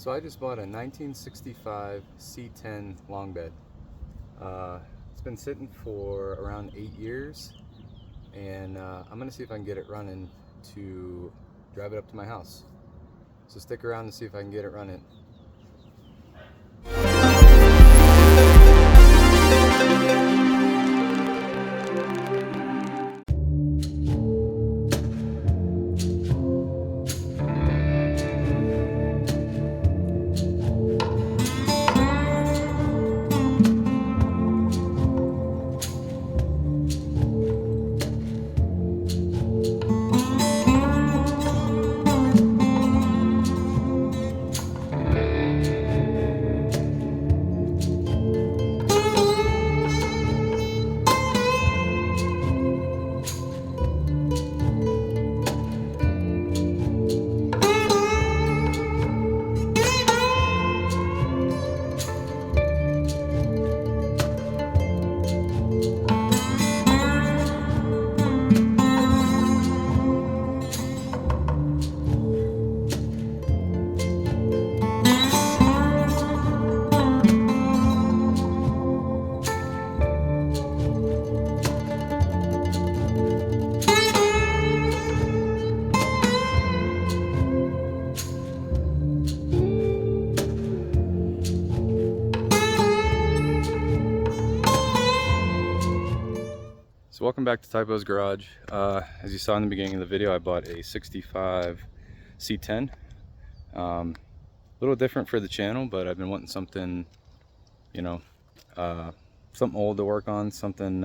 So I just bought a 1965 C10 long bed. It's been sitting for around 8 years, and I'm gonna see if I can get it running to drive it up to my house. So stick around to see if I can get it running. So welcome back to Typo's Garage. As you saw in the beginning of the video, I bought a 65 C10. A little different for the channel, but I've been wanting something, you know, something old to work on, something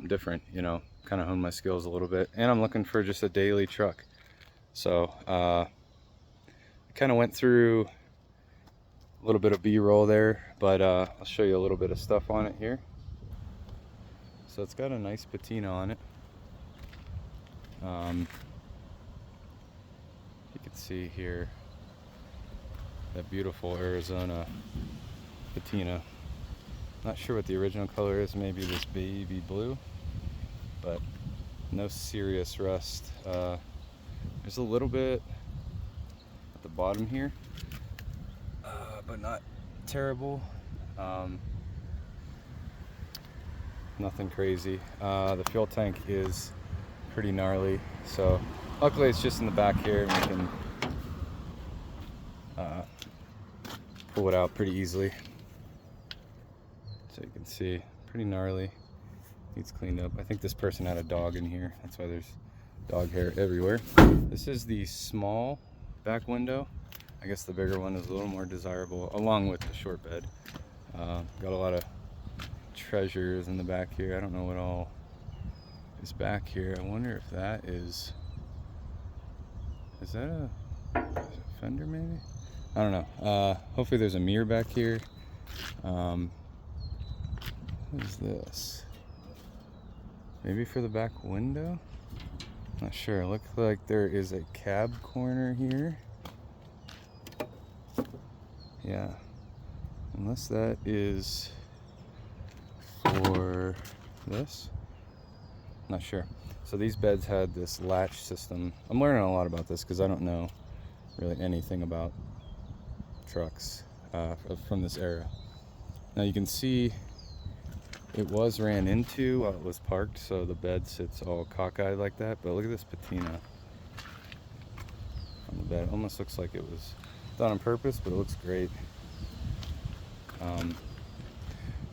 different, you know, kind of hone my skills a little bit. And I'm looking for just a daily truck. So I kind of went through a little bit of B-roll there, but I'll show you a little bit of stuff on it here. So it's got a nice patina on it. You can see here that beautiful Arizona patina. Not sure what the original color is, maybe this baby blue, but no serious rust. There's a little bit at the bottom here, but not terrible. Nothing crazy. The fuel tank is pretty gnarly, so luckily it's just in the back here and we can pull it out pretty easily. So you can see, pretty gnarly. Needs cleaned up. I think this person had a dog in here, that's why there's dog hair everywhere. This is the small back window. I guess the bigger one is a little more desirable, along with the short bed. Got a lot of treasures in the back here. I don't know what all is back here. I wonder if that is that a fender maybe? I don't know. Hopefully there's a mirror back here. What is this? Maybe for the back window? Not sure. Looks like there is a cab corner here. Yeah. Unless that is for this, not sure. So these beds had this latch system. I'm learning a lot about this because I don't know really anything about trucks from this era. Now you can see it was ran into while it was parked, so the bed sits all cockeyed like that, but look at this patina on the bed. It almost looks like it was done on purpose, but it looks great.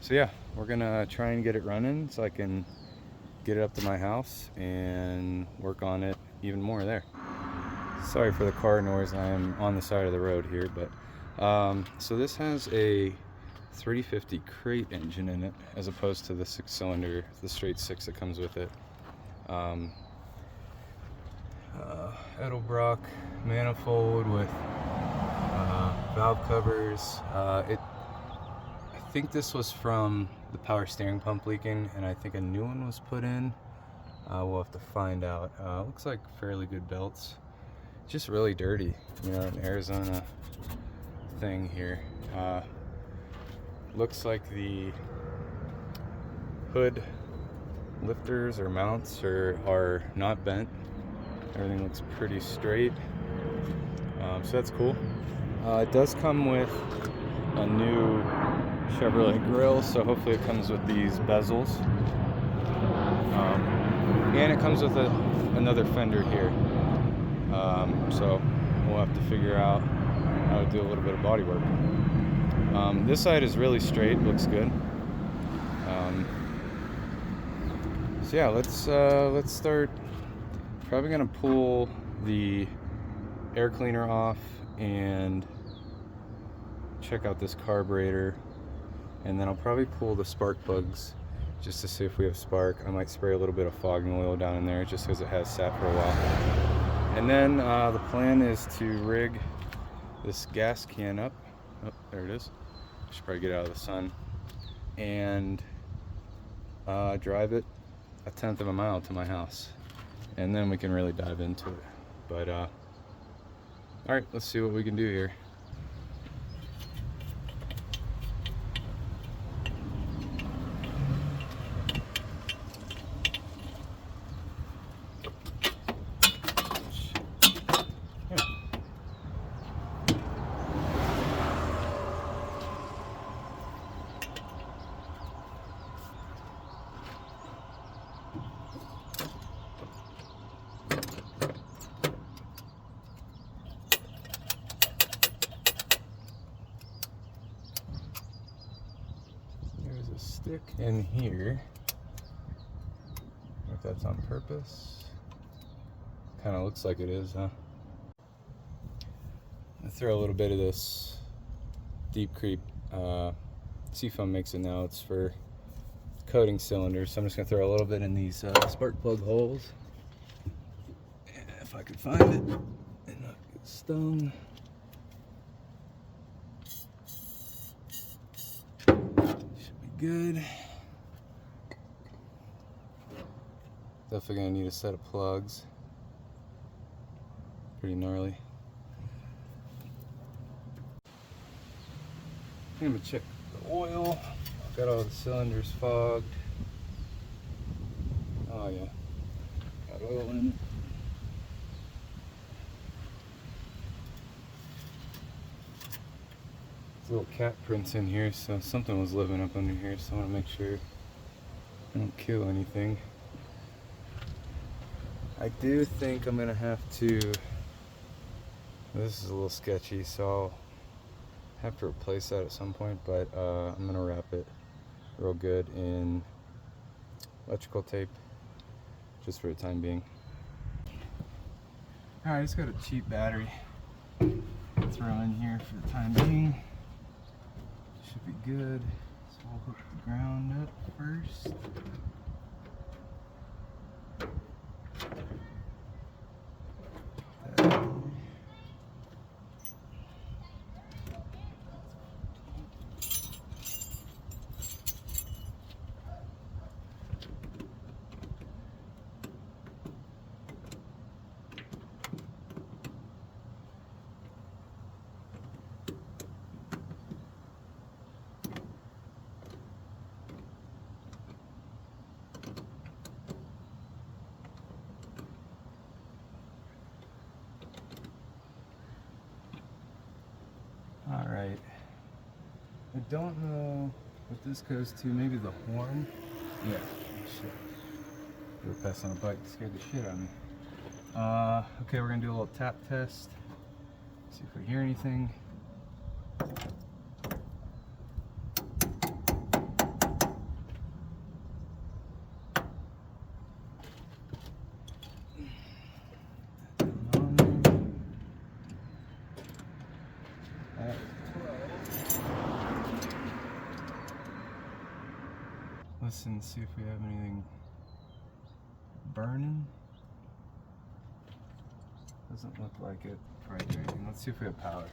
So yeah, we're gonna try and get it running so I can get it up to my house and work on it even more there. Sorry for the car noise, I am on the side of the road here, but so this has a 350 crate engine in it as opposed to the 6-cylinder, the straight 6 that comes with it. Edelbrock manifold with valve covers. I think this was from the power steering pump leaking, and I think a new one was put in. We'll have to find out. Looks like fairly good belts. Just really dirty, you know, an Arizona thing here. Looks like the hood lifters or mounts are not bent. Everything looks pretty straight, so that's cool. It does come with a new Chevrolet grille, so hopefully it comes with these bezels. And it comes with another fender here. So we'll have to figure out how to do a little bit of body work. This side is really straight, looks good. So yeah, let's start. Probably gonna pull the air cleaner off and check out this carburetor, and then I'll probably pull the spark plugs just to see if we have spark. I might spray a little bit of fogging oil down in there just because it has sat for a while. And then the plan is to rig this gas can up. Oh, there it is. Should probably get out of the sun. And drive it 1/10 of a mile to my house. And then we can really dive into it. But all right, let's see what we can do here. Stick in here. If that's on purpose. Kind of looks like it is, huh? I throw a little bit of this Deep Creep Seafoam makes it now. It's for coating cylinders, so I'm just gonna throw a little bit in these spark plug holes. And if I could find it and not get stung. Should be good. Definitely gonna need a set of plugs. Pretty gnarly. I'm gonna check the oil. I've got all the cylinders fogged. Oh yeah, got oil in it. There's little cat prints in here, so something was living up under here, so I wanna make sure I don't kill anything. I do think I'm gonna have to, this is a little sketchy, so I'll have to replace that at some point, but I'm gonna wrap it real good in electrical tape, just for the time being. Alright, I just got a cheap battery to throw in here for the time being. Should be good. So we'll hook the ground up first. Alright, I don't know what this goes to, maybe the horn? Yeah, shit. We were passing on a bike, scared the shit out of me. Okay, we're gonna do a little tap test, see if we hear anything. Listen, see if we have anything burning. Doesn't look like it right there. Let's see if we have power.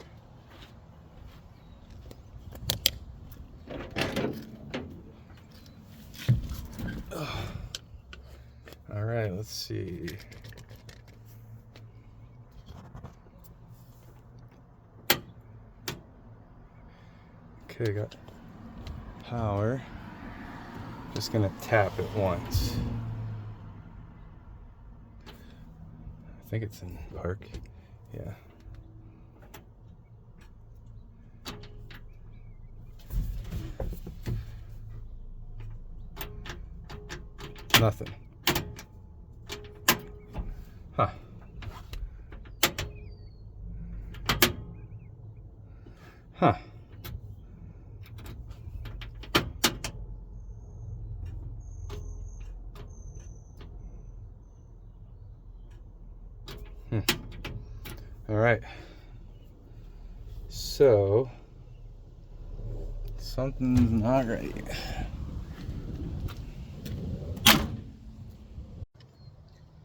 All right, let's see. Okay, got power. Just gonna tap it once. I think it's in park. Yeah. Nothing. Huh. Huh. All right. So something's not right.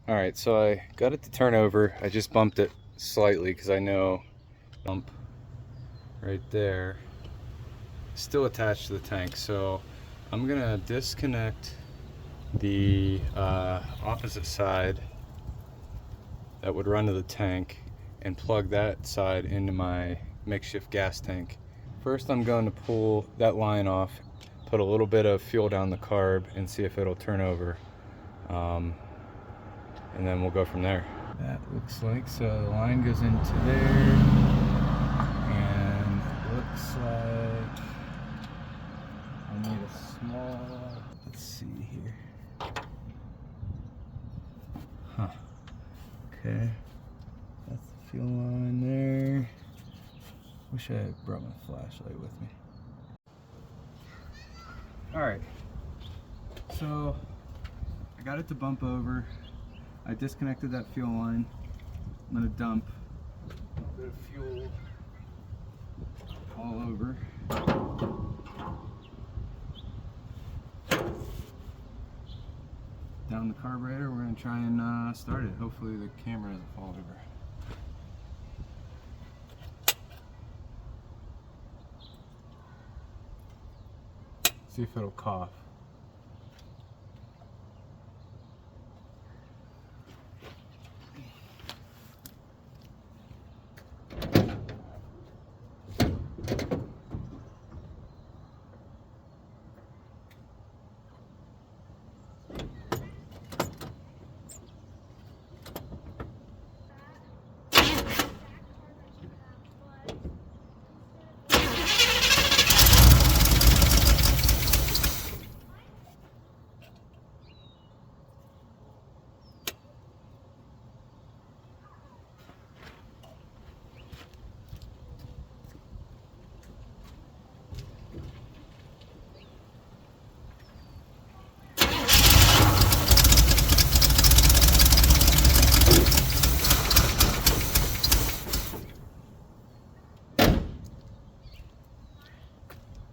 All right, so I got it to turn over. I just bumped it slightly because I know bump right there still attached to the tank. So I'm gonna disconnect the opposite side that would run to the tank and plug that side into my makeshift gas tank. First, I'm going to pull that line off, put a little bit of fuel down the carb and see if it'll turn over. And then we'll go from there. That looks like, so the line goes into there, and it looks like I need a small, let's see here. Huh. Okay. That's the fuel line there. Wish I had brought my flashlight with me. Alright. So I got it to bump over. I disconnected that fuel line. I'm gonna dump a bit of fuel all over. Down the carburetor, we're gonna try and start it. Hopefully the camera doesn't fall over. See if it'll cough.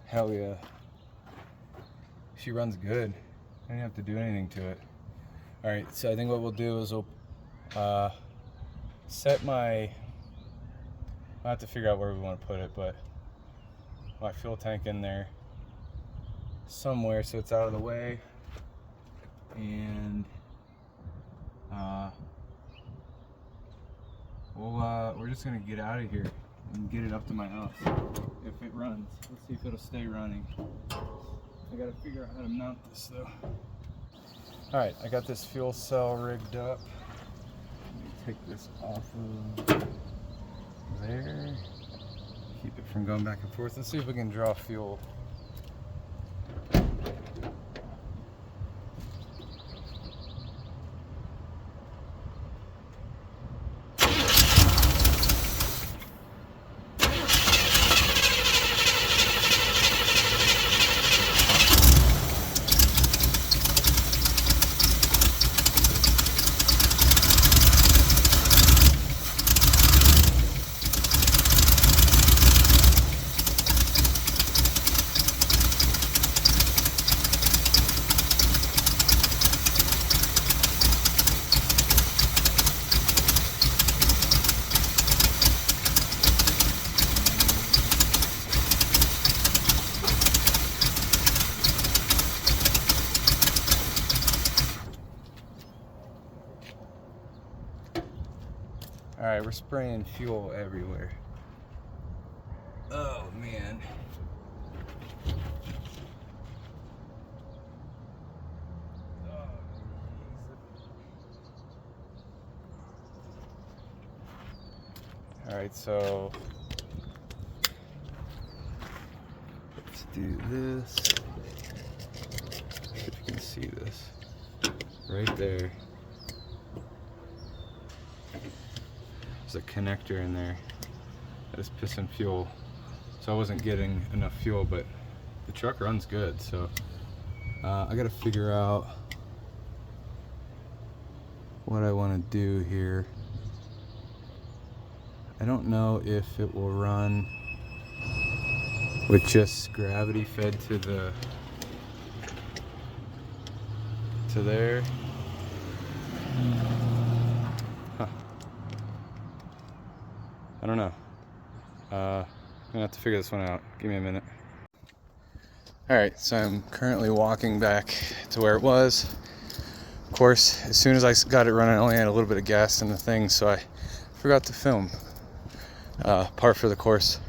Hell yeah. She runs good. I didn't have to do anything to it. Alright, so I think what we'll do is we'll set my, I'll have to figure out where we want to put it, but my fuel tank in there somewhere so it's out of the way. And we're just gonna get out of here and get it up to my house if it runs. Let's see if it'll stay running. I gotta figure out how to mount this though. Alright, I got this fuel cell rigged up. Let me take this off of there. Keep it from going back and forth. Let's see if we can draw fuel. Alright, we're spraying fuel everywhere. Oh man. Alright, so let's do this. See if you can see this. right there. There's a connector in there that is pissing fuel. So I wasn't getting enough fuel, but the truck runs good. So I gotta figure out what I want to do here. I don't know if it will run with just gravity fed to there. Huh. I don't know. I'm gonna have to figure this one out. Give me a minute. Alright, so I'm currently walking back to where it was. Of course, as soon as I got it running, I only had a little bit of gas in the thing, so I forgot to film part for the course.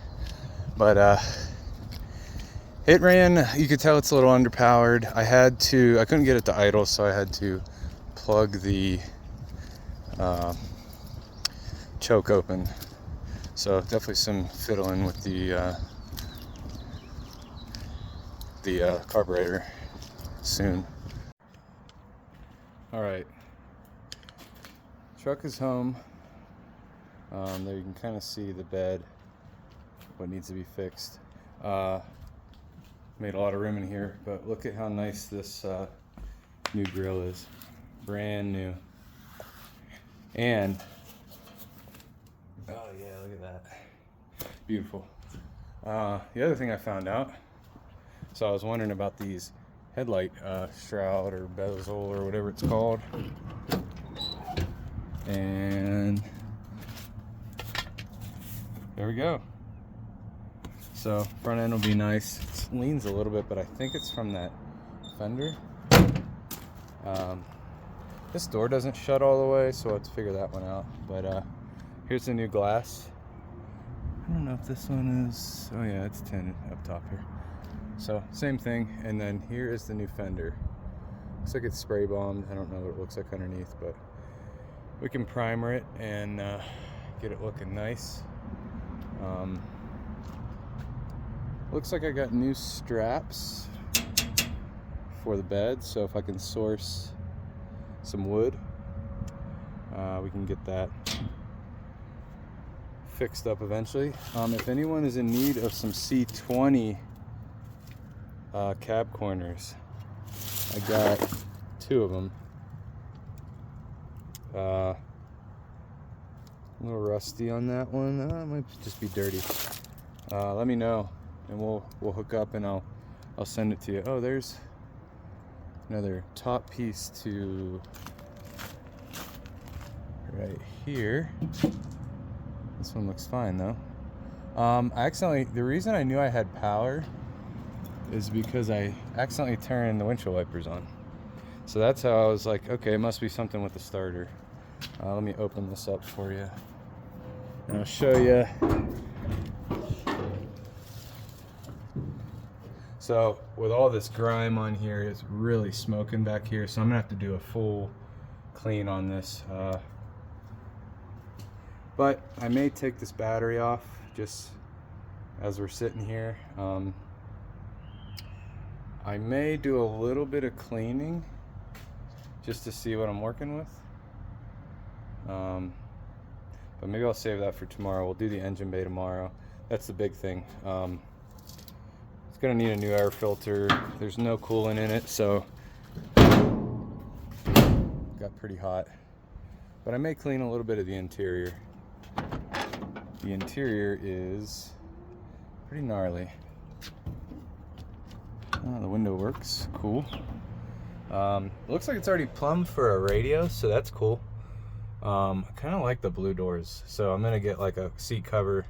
But it ran. You could tell it's a little underpowered. I couldn't get it to idle, so I had to plug the choke open. So definitely some fiddling with the carburetor soon. All right, truck is home. There you can kind of see the bed, what needs to be fixed. Made a lot of room in here, but look at how nice this new grill is. Brand new. And, oh yeah, look at that. Beautiful. The other thing I found out, so I was wondering about these headlight shroud or bezel or whatever it's called. And there we go. So front end will be nice. It leans a little bit, but I think it's from that fender. This door doesn't shut all the way, so I'll have to figure that one out. But here's the new glass. I don't know if this one is, oh yeah, it's tinted up top here. So same thing, and then here is the new fender. Looks like it's spray bombed. I don't know what it looks like underneath, but we can primer it and get it looking nice. Looks like I got new straps for the bed, so if I can source some wood, we can get that fixed up eventually. If anyone is in need of some C20 cab corners, I got 2 of them. A little rusty on that one. It might just be dirty. Let me know, and we'll hook up, and I'll send it to you. Oh, there's another top piece to right here. This one looks fine though. The reason I knew I had power is because I accidentally turned the windshield wipers on. So that's how I was like, okay, it must be something with the starter. Let me open this up for you, and I'll show you. So with all this grime on here, it's really smoking back here, so I'm gonna have to do a full clean on this. But I may take this battery off just as we're sitting here. I may do a little bit of cleaning just to see what I'm working with. But maybe I'll save that for tomorrow. We'll do the engine bay tomorrow. That's the big thing. It's gonna need a new air filter. There's no coolant in it, so it got pretty hot. But I may clean a little bit of the interior. The interior is pretty gnarly. Oh, the window works, cool. Looks like it's already plumbed for a radio, so that's cool. I kind of like the blue doors, so I'm gonna get like a seat cover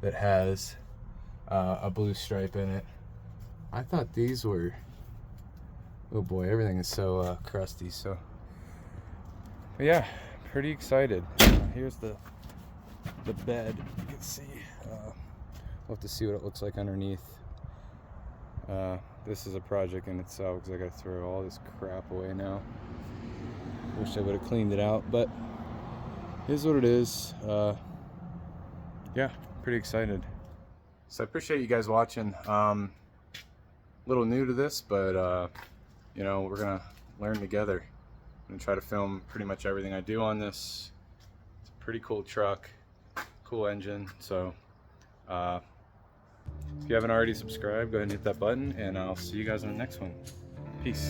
that has a blue stripe in it. I thought these were, oh boy, everything is so crusty. So, but yeah, pretty excited. Here's the bed. You can see. We'll have to see what it looks like underneath. This is a project in itself because I got to throw all this crap away now. Wish I would have cleaned it out, but here's what it is. Yeah, pretty excited. So I appreciate you guys watching. A little new to this, but you know, we're gonna learn together. gonna try to film pretty much everything I do on this. It's a pretty cool truck, cool engine. So if you haven't already subscribed, go ahead and hit that button, and I'll see you guys on the next one. Peace.